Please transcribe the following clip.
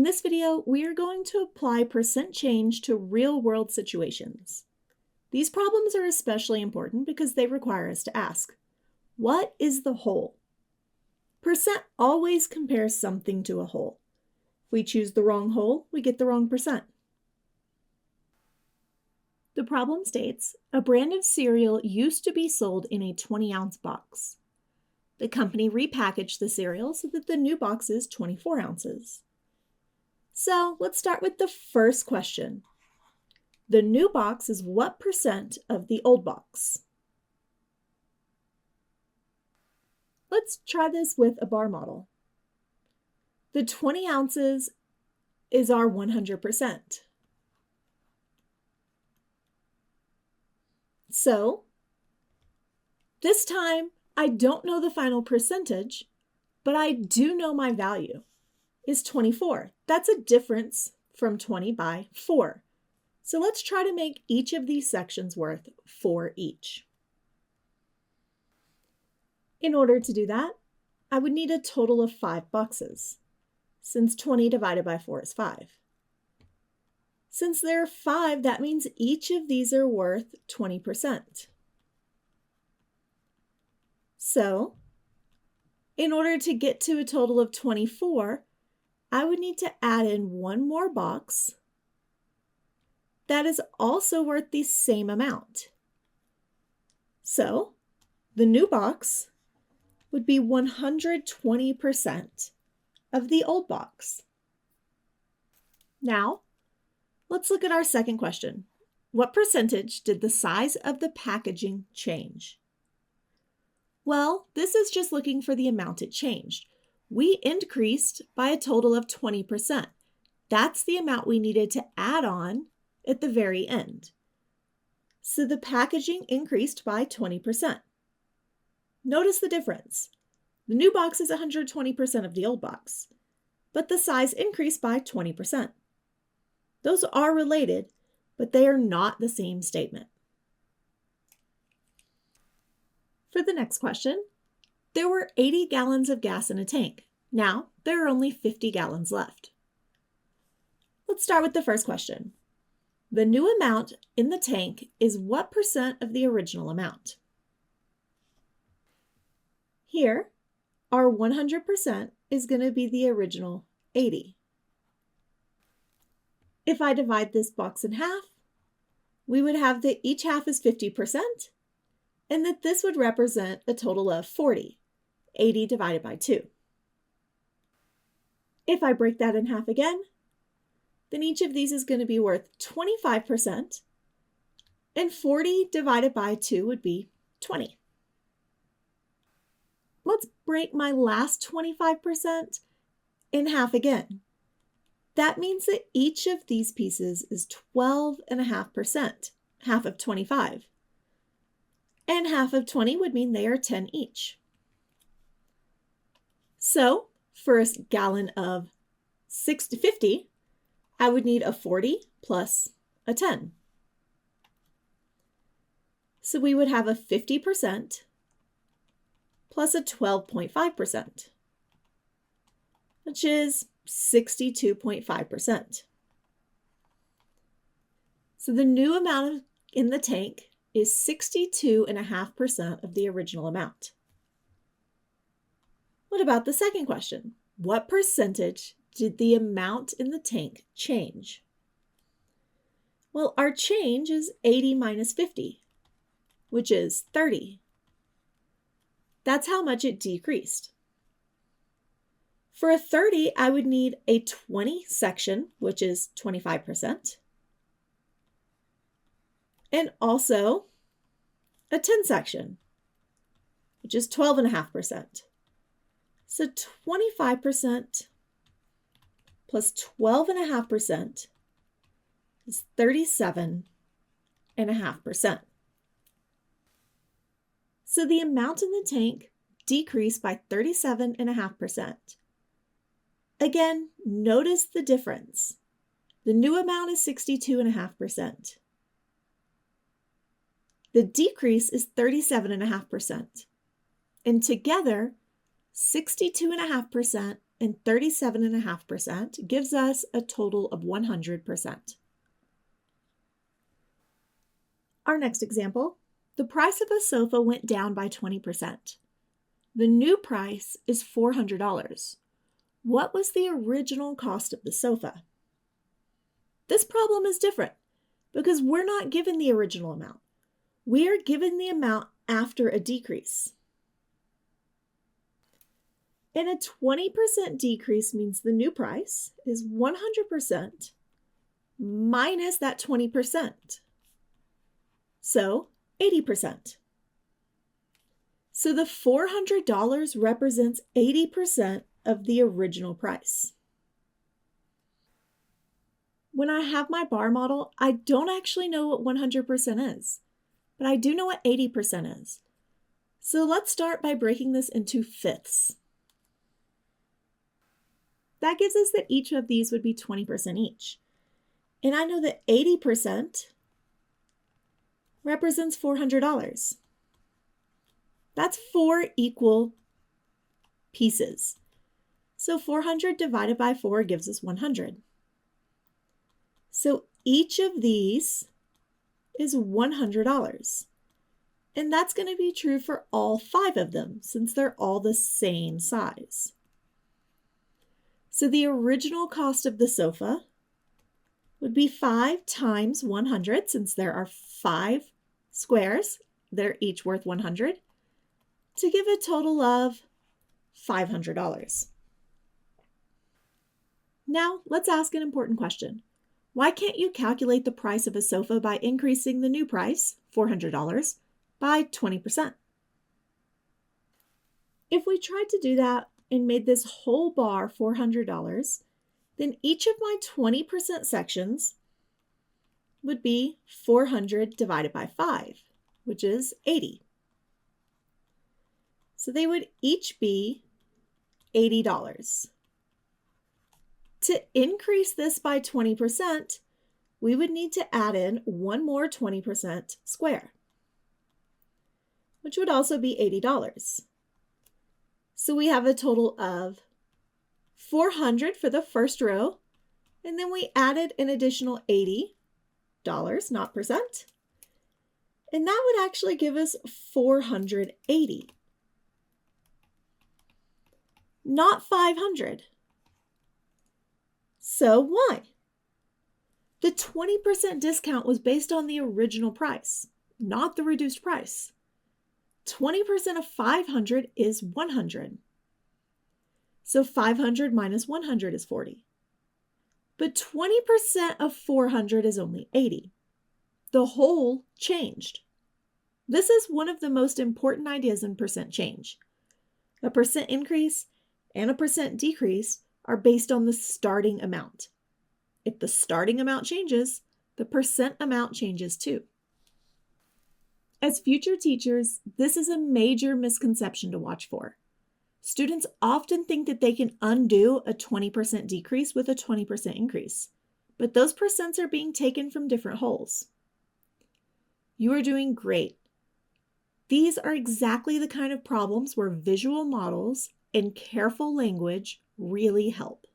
this video, we are going to apply percent change to real-world situations. These problems are especially important because they require us to ask, what is the whole? Percent always compares something to a whole. If we choose the wrong whole, we get the wrong percent. The problem states, a brand of cereal used to be sold in a 20-ounce box. The company repackaged the cereal so that the new box is 24 ounces. So let's start with the first question. The new box is what percent of the old box? Let's try this with a bar model. The 20 ounces is our 100%. So this time, I don't know the final percentage, but I do know my value is 24. That's a difference from 20 by 4. So let's try to make each of these sections worth 4 each. In order to do that, I would need a total of 5 boxes, since 20 divided by 4 is 5. Since there are 5, that means each of these are worth 20%. So, in order to get to a total of 24, I would need to add in one more box that is also worth the same amount. So, the new box would be 120% of the old box. Now, let's look at our second question. What percentage did the size of the packaging change? Well, this is just looking for the amount it changed. We increased by a total of 20%. That's the amount we needed to add on at the very end. So the packaging increased by 20%. Notice the difference. The new box is 120% of the old box, but the size increased by 20%. Those are related, but they are not the same statement. For the next question, there were 80 gallons of gas in a tank. Now, there are only 50 gallons left. Let's start with the first question. The new amount in the tank is what percent of the original amount? Here, our 100% is going to be the original 80. If I divide this box in half, we would have that each half is 50%, and that this would represent a total of 40, 80 divided by 2. If I break that in half again, then each of these is going to be worth 25%, and 40 divided by 2 would be 20. Let's break my last 25% in half again. That means that each of these pieces is 12.5%, half of 25. And half of 20 would mean they are 10 each. So, for a gallon of 50, I would need a 40 plus a 10. So we would have a 50% plus a 12.5%, which is 62.5%. So the new amount in the tank is 62.5% of the original amount. What about the second question? What percentage did the amount in the tank change? Well, our change is 80 minus 50, which is 30. That's how much it decreased. For a 30, I would need a 20 section, which is 25%, and also a 10 section, which is 12.5%. So 25% plus 12.5% is 37.5%. So the amount in the tank decreased by 37.5%. Again, notice the difference. The new amount is 62.5%. The decrease is 37.5%. And together, 62.5% and 37.5% gives us a total of 100%. Our next example, the price of a sofa went down by 20%. The new price is $400. What was the original cost of the sofa? This problem is different because we're not given the original amount. We are given the amount after a decrease. And a 20% decrease means the new price is 100% minus that 20%. So 80%. So the $400 represents 80% of the original price. When I have my bar model, I don't actually know what 100% is, but I do know what 80% is. So let's start by breaking this into fifths. That gives us that each of these would be 20% each. And I know that 80% represents $400. That's 4 equal pieces. So 400 divided by 4 gives us 100. So each of these is $100. And that's going to be true for all 5 of them since they're all the same size. So the original cost of the sofa would be 5 times 100 since there are 5 squares that are each worth 100 to give a total of $500. Now let's ask an important question. Why can't you calculate the price of a sofa by increasing the new price, $400, by 20%? If we tried to do that and made this whole bar $400, then each of my 20% sections would be 400 divided by 5, which is 80. So they would each be $80. To increase this by 20%, we would need to add in one more 20% square, which would also be $80. So we have a total of 400 for the first row, and then we added an additional $80, not percent, and that would actually give us 480, not 500. So why? The 20% discount was based on the original price, not the reduced price. 20% of 500 is 100. So 500 minus 100 is 40. But 20% of 400 is only 80. The whole changed. This is one of the most important ideas in percent change. A percent increase and a percent decrease are based on the starting amount. If the starting amount changes, the percent amount changes too. As future teachers, this is a major misconception to watch for. Students often think that they can undo a 20% decrease with a 20% increase, but those percents are being taken from different holes. You are doing great. These are exactly the kind of problems where visual models and careful language really help.